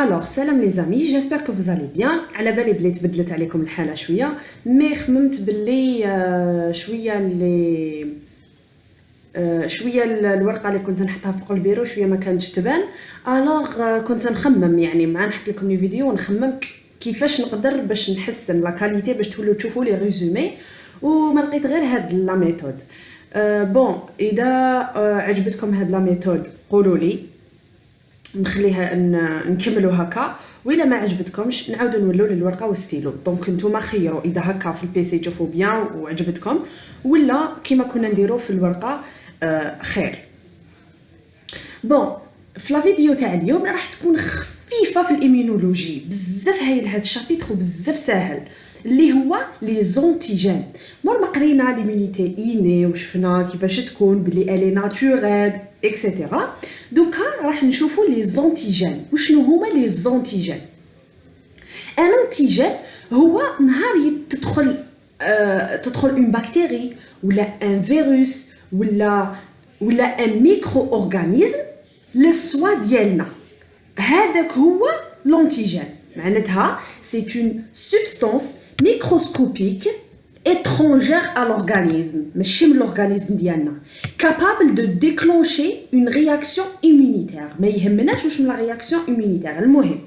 Alors, salam les amis, j'espère que vous allez bien. على بالي بلي تبدلت عليكم الحالة شوية، مي خممت باللي شوية الورقة اللي كنت نحطها فوق البيرو شوية ما كانتش تبان. الوغ كنت نخمم يعني مع نحط لكم لي فيديو ونخمم كيفاش نقدر باش نحسن لا كاليتي باش تولوا تشوفوا لي ريزومي، وما لقيت غير هاد لا ميثود. بون اذا عجبتكم هاد لا ميثود قولوا لي نخليها نكملوا هكا، وإلا ما عجبتكمش نعاودوا نولوا للورقه والستيلو. دونك نتوما خيروا اذا هكا في البيسي تشوفوا بيان وعجبتكم، ولا كيما كنا نديروا في الورقه خير. بون في لا فيديو تاع اليوم راح تكون خفيفه في الاميونولوجي بزاف، هاي هذا الشابيتر بزاف ساهل اللي هو لي زونتيجين. مور ما قرينا ليمونيتي ايني وشفنا كيفاش تكون بلي الي ناتوريل اكسيتيرا، دوكا راح نشوفوا لي زونتيجين. وشنو هما لي زونتيجين؟ ان انتيجين هو نهار تدخل اون بكتيري ولا ان فيروس ولا ان ميكرو اورغانيزم للسوا ديالنا، هذاك هو لونتيجين. معناتها سي اون سبستانس ميكروسكوبيك étrangère à l'organisme, ماشي من l'organisme ديالنا، capable de déclencher une réaction immunitaire. ما يهمناش واش من la réaction immunitaire، المهم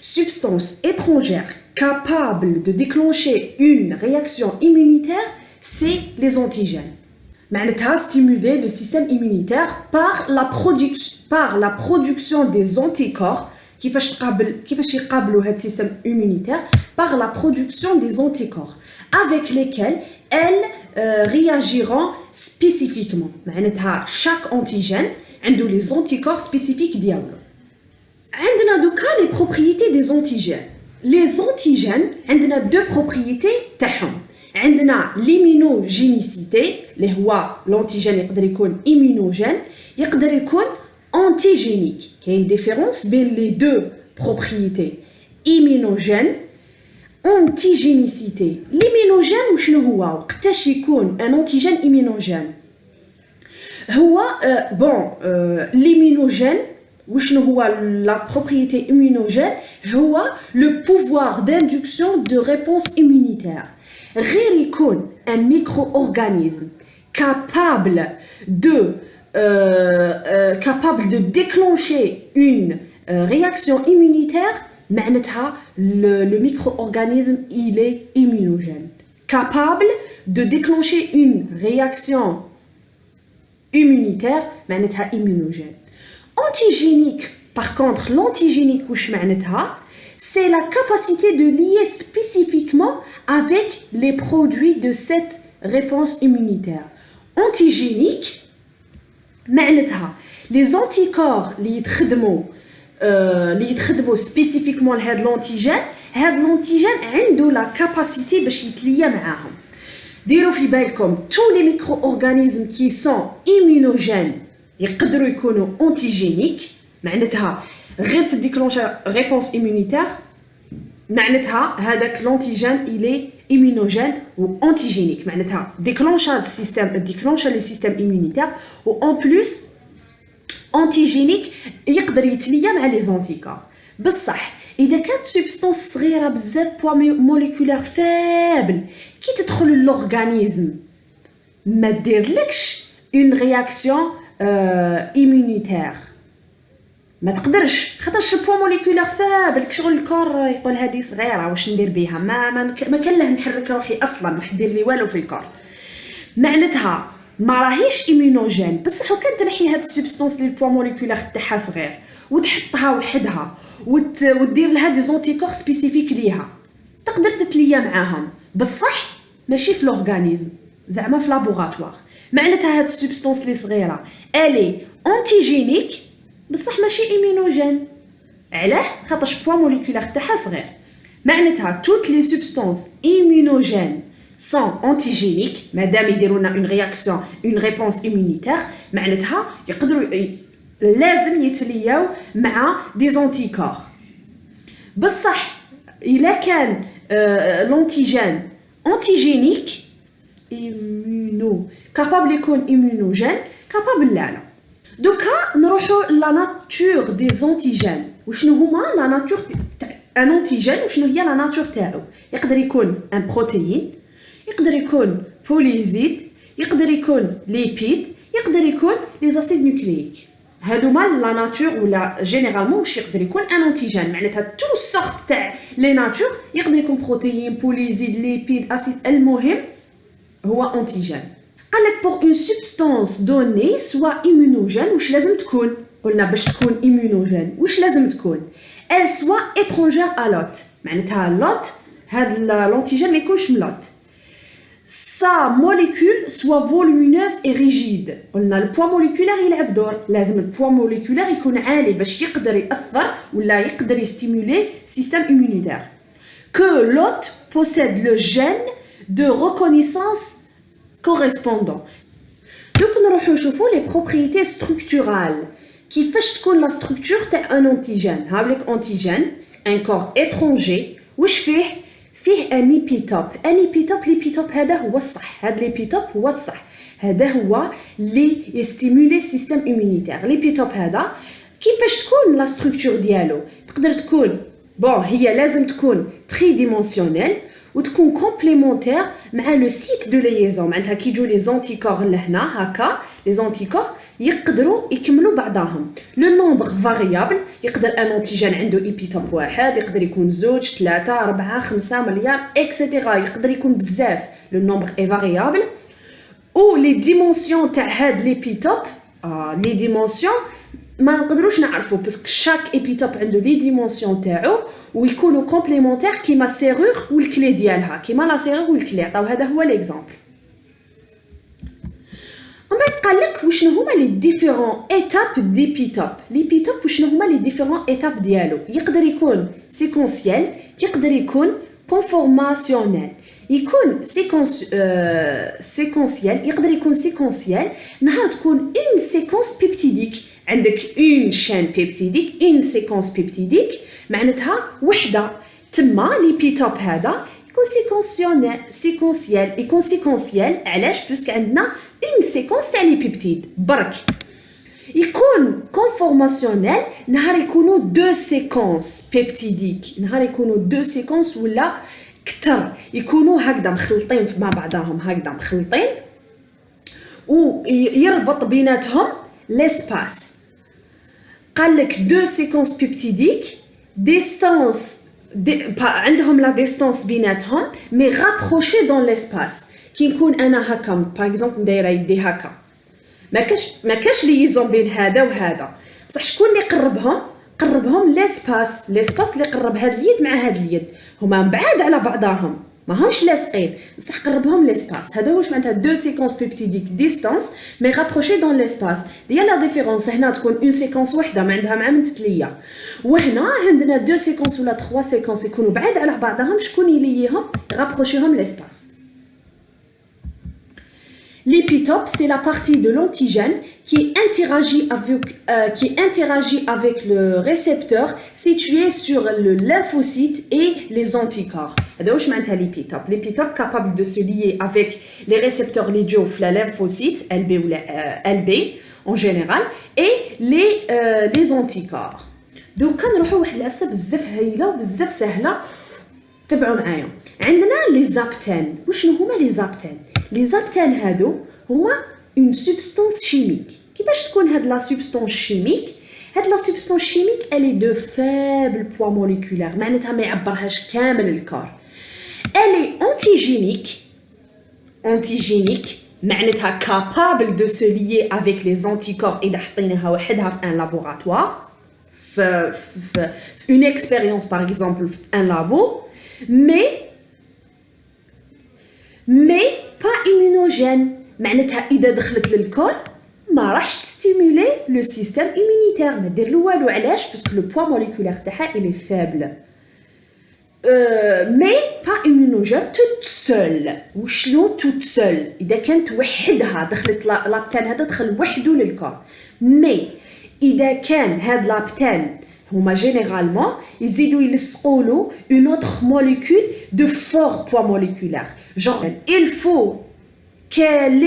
substance étrangère capable de déclencher une réaction immunitaire, c'est les antigènes. معناتها stimuler le système immunitaire par la production des anticorps. كيفاش يقابلوا هذا السيستم immunitaire par la production des anticorps avec lesquels elles réagiront spécifiquement. معناتها chaque antigène عنده les anticorps spécifiques ديالو. عندنا دوكا les propriétés des antigènes. Les antigènes عندنا deux propriétés تاعهم. عندنا l'immunogénicité اللي هو l'antigène يقدر يكون immunogène يقدر يكون antigénique. Il y a une différence entre les deux propriétés immunogène antigénicité. L'immunogène وشنو هو وقتاش يكون un antigène immunogène؟ هو l'immunogène وشنو هو la propriété immunogène؟ هو le pouvoir d'induction de réponse immunitaire. غير يكون un micro-organisme capable de déclencher une réaction immunitaire. معناتها le micro-organisme il est immunogène, capable de déclencher une réaction immunitaire. معناتها immunogène. Antigénique par contre, l'antigénique واش معناتها c'est la capacité de lier spécifiquement avec les produits de cette réponse immunitaire. Antigénique معناتها les anticorps اللي يتخدموا spécifiquement لهذا l'antigène، هذا l'antigène عنده la capacité باش يتليا معاهم. ديروا في بالكم tous les micro-organismes qui sont immunogènes يقدروا يكونوا antigéniques. معناتها غير تديكلونشا réponse immunitaire، معناتها هذاك l'antigène il est immunogène ou antigénique. معناتها déclenche le système immunitaire ou en plus antigénique يقدر يتليا مع لي زونتيكور. بصح اذا كانت سبستانس صغيره بزاف بوا موليكولير فابل كي تدخل لورغانيزم ما ديرلكش اون رياكسيون immunitaire، ما تقدرش خاطرش بوا موليكولير فابل. شغل الكور يقول هذه صغيره واش ندير بها، ما كان له نحرك روحي اصلا، ما حدير لي والو في الكور. معناتها ما راهيش ايمونوجين، بصح وكان تنحي هاد السبستانس اللي البوا موليكولير تاعها صغير وتحطها وحدها ودير لها دي زونتيكور سبيسيفيك ليها تقدر تتليا معاهم، بصح ماشي في لورغانيزم زعما في لابوغاتوار. معناتها هاد السبستانس اللي صغيره الي انتيجينيك بصح ماشي ايمونوجين. علاه؟ خاطرش بوا موليكولير تاعها صغير. معناتها toutes les substances immunogènes sont antigéniques مادام يديروا لنا une réaction une réponse immunitaire. معناتها يقدروا لازم يتلياو مع دي زونتيكور. بصح الا كان لونتيجين انتيجينيك capable يكون immunogène capable لا. دوكا نروحوا لا ناتور دي زونتيجين. وشنو هما لا ناتور ان انتيجين وشنو هي لا ناتور تاعو. يقدر يكون ان بروتيين، يقدر يكون بوليزيد، يقدر يكون ليبيد، يقدر يكون لي زاسيد نوكلييك. هادوما لا ناتور ولا جينيرالمون واش يقدر يكون ان انتيجين، معناتها تو سورت تاع لي ناتور يقدر يكون بروتيين، بوليزيد، ليبيد، اسيد، المهم هو انتيجين. قالك pour une substance donnée soit immunogène واش لازم تكون؟ قلنا باش تكون immunogène واش لازم تكون؟ elle soit étrangère à l'hôte، معناتها l'hôte هاد l'antigène ما يكونش ملوت. sa molécule soit volumineuse et rigide. قلنا البوا موليكولير يلعب دور، لازم البوا موليكولير يكون عالي باش يقدر يأثر ولا يقدر يستيمولي système immunitaire. que l'hôte possède le gène de reconnaissance correspondant. Donc نروحو نشوفو les propriétés structurales. كيفاش تكون لا ستركتور تاع ان انتيجين. هاوليك انتيجين ان كور اترونجي واش فيه ان ايبيتوب. ان ايبيتوب ليبيتوب هذا هو الصح، هذا ليبيتوب هو الصح، هذا هو اللي يستيمولي سيستم ايمونيتير. ليبيتوب هذا كيفاش تكون لا ستركتور ديالو؟ تقدر تكون بون هي لازم تكون تري ديمونسيونيل وتكون كومبليمونتير مع لو سيت دو ليزون. معناتها كي يجوا لي زونتيكور لهنا هكا لي زونتيكور يقدروا يكملوا بعضهم. لو نومبر فاريابل، يقدر ان انتيجين عنده ايبيتوب واحد، يقدر يكون زوج، 3، 4، 5 مليار اكسيتيرا، يقدر يكون بزاف. لو نومبر اي فاريابل. او لي ديمونسيون تاع هاد ليبيتوب لي ديمونسيون ما نقدروش نعرفوا باسكو شاك ايبيتوب عنده لي ديمونسيون تاعو ويكونوا كومبليمونتير كيما السيرور والكلي ديالها، كيما لا سيرور والكلي. عطاو هذا هو ليكزامبل. ومن قال لك وشنو هما لي ديفيرون ايتاب ديبيتوب. ليبيتوب وشنو هما لي ديفيرون ايتاب ديالو؟ يقدر يكون سيكونسيال، يقدر يكون كونفورماسيونيل، يكون سيكونسيال، يقدر يكون سيكونسيال نهار تكون اون سيكونس بيبتيديك. عندك اون شين بيبتيديك، اون سيكونس بيبتيديك معناتها وحده. تما ليبيتوب هذا يكون سيكونسيال، يكون سيكونسيال علاش؟ باسكو عندنا اون سيكونس تاع لي بيبتيد برك. يكون كونفورماسيونيل نهار يكونوا دو سيكونس بيبتيديك، نهار يكونوا دو سيكونس ولا كتر، يكونوا هكذا مخلطين مع بعضهم، هكذا مخلطين ويربط بيناتهم ليسباس. قال لك دو سيكونس بيبتيديك ديستانس عندهم لا ديستانس بيناتهم مي رابروشي دون ليسباس. كي نكون انا هكا باغ اكزومبل دايره يدي هكا، ما كاش ليزون بين هذا وهذا، بصح شكون اللي قربهم ليسباس اللي قرب هاد اليد مع هاد اليد، هما بعاد على بعضهم ما همش لاصقين بصح قربهم ليسباس. هذا واش معناتها دو سيكونس بيبتيديك ديستانس مي رابروشي دون ليسباس. ديال لا ديفيرونس هنا تكون اون سيكونس وحده ما عندها مع من تتليه، وهنا عندنا دو سيكونس ولا 3 سيكونس يكونوا بعاد على بعضهم، شكون يليهم؟ رابروشيهم ليسباس. L'épitope, c'est la partie de l'antigène qui interagit avec le récepteur situé sur le lymphocyte et les anticorps. Donc, je l'épitope. L'épitope capable de se lier avec les récepteurs liés la lymphocyte, LB ou LB en général, et les anticorps. Donc, quand on a une affaire بزاف هايله وبزاف سهله تبعوا معايا. عندنا لي زابتين. وشنو هما لي زابتين؟ لي زابتين هادو هما اون سوبستانس شيميك. كيفاش تكون هاد لا سوبستانس شيميك؟ هاد لا سوبستانس شيميك الي دو فابل بوا موليكولير، معناتها ما يعبرهاش كامل الكور. الي انتيجينيك معناتها كابابل دو سو ليي افيك لي زانتيكور اذا حطيناها وحدها في ان لابوراتوار في اون اكسبيريونس باغ اكزومبل في ان لابو مي با immunogène. معناتها اذا دخلت للكور ما راحش تستيمولي لو سيستم ايمونيتير، ما دير له والو. علاش؟ باسكو لو بوا موليكولير تاعها الي فابل. مي با immunogène توت سول. وشنو توت سول؟ اذا كانت وحدها دخلت لابتان هذا دخل وحده للكور. مي اذا كان هاد لابتان هما جينيرالمون يزيدوا يلصقوا له اون اوتر موليكول دو فور بوا موليكولير. Genre, il faut qu'elle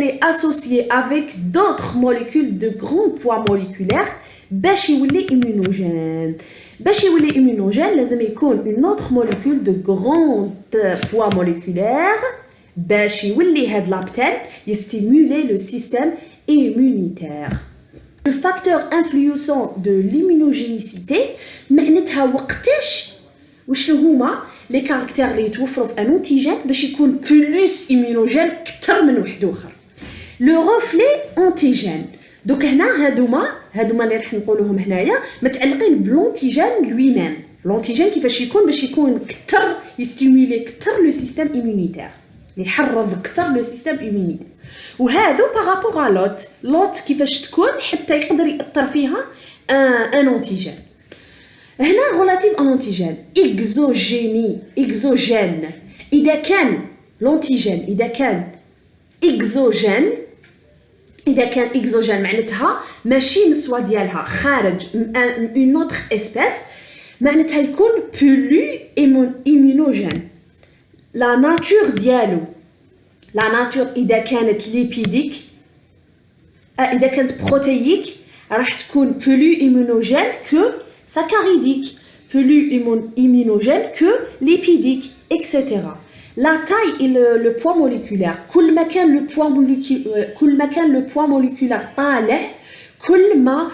est associée avec d'autres molécules de grand poids moléculaire باش يولي immunogène. باش يولي immunogène لازم يكون une autre molécule de grand poids moléculaire باش يولي هاد لابتال يستيمولي le système immunitaire. Le facteur influençant de l'immunogénicité معناتها وقتاش وشنو هما لي كاركتير اللي يتوفروا في ان انتيجين باش يكون بلوس ايمونوجين اكثر من واحد اخر. لو ريفلي انتيجين دوك هنا هادوما اللي راح نقولوهم هنايا متعلقين بلونتيجين لوي ميم. لونتيجين كيفاش يكون باش يكون اكثر يستيمولي اكثر لو سيستيم ايمونيتير يحرض اكثر لو سيستيم ايمونيتير. وهادو بارابور ا لوت كيفاش تكون حتى يقدر ياثر فيها ان انتيجين. هنا relative à l'antigène exogène إذا كان l'antigène إذا كان exogène معناتها ماشي من السوا ديالها خارج une autre espèce معناتها يكون plus immunogène. la nature ديالو la nature إذا كانت lipidique إذا كانت protéique راح تكون plus immunogène que saccharidique, plus immunogène que lipidique, etc. La taille et le poids moléculaire. كل ما كان le poids moléculaire طالع كل ما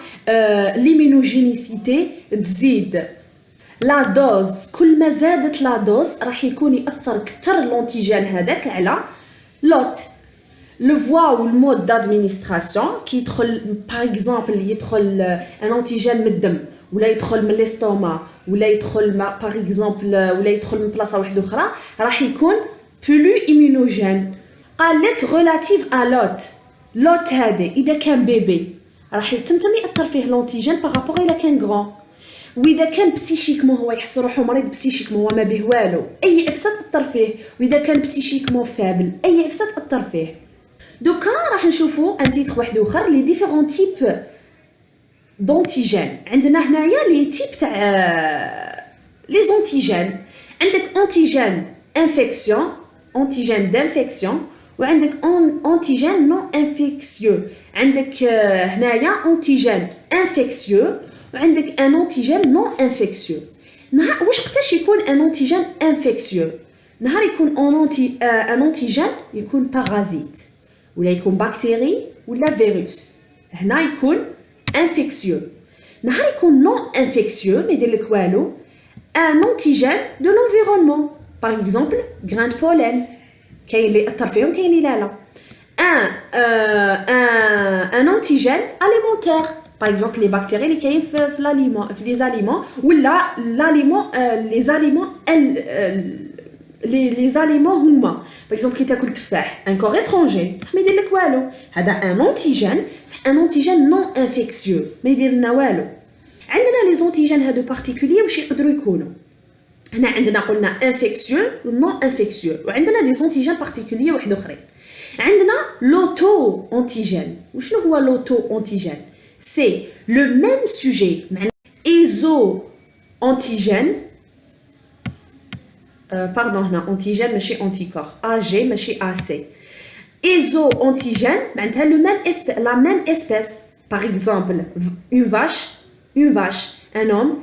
l'immunogénicité تزيد. La dose كل ما زادت la dose راح يكون يأثر كتر l'antigène هذاك على l'hôte. Le voie ou le mode d'administration qui يدخل par exemple يدخل un antigène من الدم ولا يدخل من الاستوما ولا يدخل باغ اكزومبل ولا يدخل من بلاصه واحده اخرى راح يكون بلو ايمونوجين. قال لك ريلاتيف ا لوت هذا اذا كان بيبي راح يتمتم ياثر فيه لونتيجين بارابور الى كان غران. واذا كان بسيشيكمون هو يحس روحو مريض بسيشيكمون هو ما به والو اي عفسه تاثر فيه. واذا كان بسيشيكمون فابل اي عفسه تاثر فيه. دوكا راح نشوفوا ان تيتر واحد اخر لي ديفيرون تيب d'antigènes. عندنا هنايا لي تيب تاع لي زونتيجين. عندك انتيجين انفيكسيون انتيجين دانفيكسيون وعندك انتيجين نون انفيكسيو. عندك هنايا انتيجين انفيكسيو وعندك ان انتيجين نون انفيكسيو. واش قتاش يكون ان انتيجين انفيكسيو؟ نهار يكون ان انتيجين يكون بارازيت ولا يكون بكتيري ولا فيروس. هنا يكون infectieux. نهار يكون non infectieux ما يدير لك والو un antigène de l'environnement. par exemple grain de pollen كاين اللي يأثر فيهم كاين اللي لا. un antigène alimentaire par exemple les bactéries اللي كاين في l'aliment في les aliments ولا l'aliment les aliments هما par exemple كي تاكل تفاح ان كور étranger بصح ما يدير لك والو. هذا ان انتيجين بصح ان انتيجين نون انفيكسيو ما يدير لنا والو. عندنا لي زونتيجين هادو بارتيكولير واش يقدروا يكونوا. هنا عندنا قلنا انفيكسيو ونون انفيكسيو وعندنا دي زونتيجين بارتيكولير واحد اخرين. عندنا لوتو انتيجين. وشنو هو لوتو انتيجين؟ سي لو ميم سوجي معناتها ايزو انتيجين pardon هنا antigène ماشي anticorps AG ماشي AC. iso antigène معناتها la même espèce. par exemple une vache un homme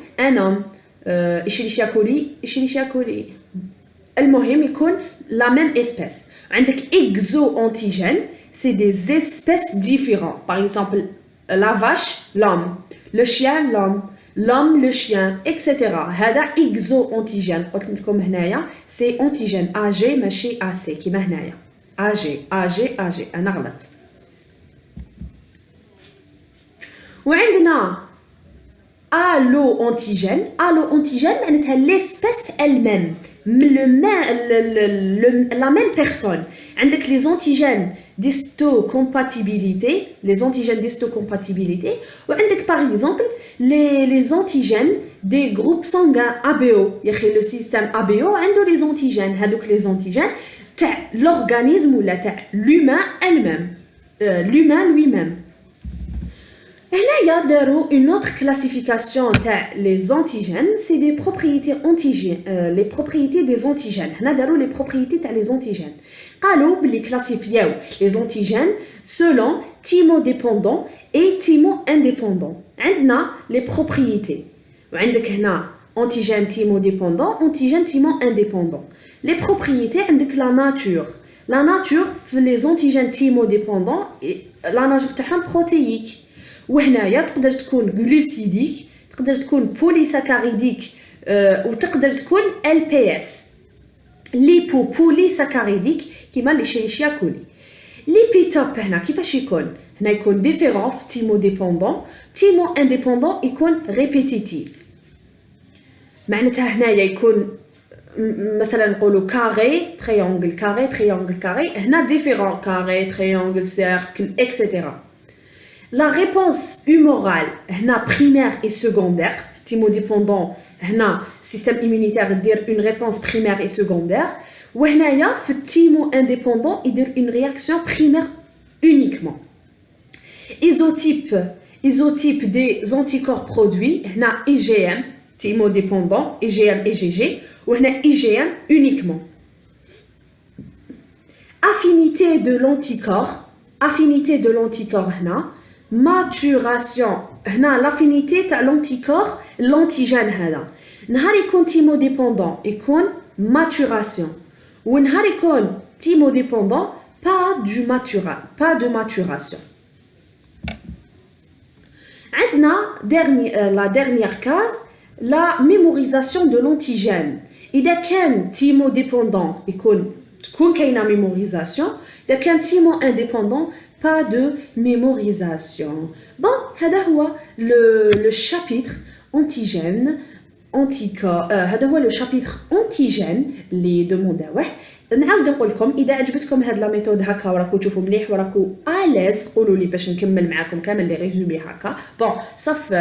Escherichia coli المهم يكون la même espèce. عندك exo antigène c'est des espèces différentes. par exemple la vache l'homme, le chien l'homme, le chien, etc. هذا exo-antigène. قلت لكم هنايا c'est antigène AG ماشي AC كيما هنايا AG أنا غلط. وعندنا allo-antigène معناتها l'espèce elle-même la même personne. عندك les antigènes d'histocompatibilité وعندك par exemple les antigènes des groupes sanguins ABO. ياخي le système ABO عنده les antigènes. هذوك les antigènes تاع l'organisme ولا تاع l'humain lui-même. هنايا داروا une autre classification تاع les antigènes. c'est des propriétés les propriétés des antigènes. هنا داروا les propriétés تاع les antigènes. قالوا بلي كلاسيفياو les antigènes selon thymodépendant et thymo-indépendant. عندنا les propriétés. وعندك هنا antigène thymodépendant, antigène thymo-indépendant. Les propriétés, عندك la nature. La nature, les antigènes thymodépendants, la nature تاعهم protéique. وهنايا تقدر تكون glucidique, تقدر تكون polysaccharidique, وتقدر تكون LPS. Lipopolysaccharidique كيما اللي شيشيا كولي. L'épitope هنا كيفاش يكون؟ هنا يكون différent في thymodépendant, thymo-indépendant يكون répétitif. معناتها هنايا يكون مثلا نقولوا كاري تريونغل كاري تريونغل كاري هنا ديفيرون كاري تريونغل سيركل اكسيتيرا. لا ريبونس هومورال هنا بريمير اي سكوندير في تيموديبوندون هنا سيستم ايمونيتير يدير اون ريبونس بريمير اي سكوندير وهنايا في التيمو انديبوندون يدير اون رياكسيون بريمير اونيكمون. isotype des anticorps produits هنا IgM thymodépendant IgM et IgG وهنا IgM uniquement. Affinité de l'anticorps هنا maturation هنا l'affinité تاع l'anticorps l'antigène هذا نهار يكون thymodépendant يكون maturation ونهار يكون thymodépendant pas de maturation. عندنا la dernière case la mémorisation de l'antigène. إذا كان thymodépendant تكون كاينة mémorisation. إذا كان thymo-indépendant pas de mémorisation. Bon, هذا هو le chapitre antigène anticorps. هذا هو le chapitre antigène اللي دومونداوه. نعاود نقول لكم اذا عجبتكم هاد لا ميثود هكا وراكو تشوفوا مليح وراكو اليز قولوا لي باش نكمل معاكم كامل لي ريزومي هكا. بون صف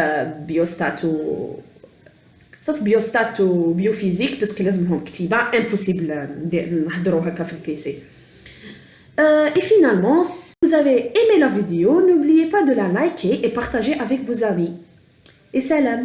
بيوستات وبيوفيزيك باسكو لازمهم كتيبه امبوسيبل نهضروا هكا في البيسي. Et finalement, si vous avez aimé la vidéo, n'oubliez pas de la liker et partager avec vos amis. Et salam!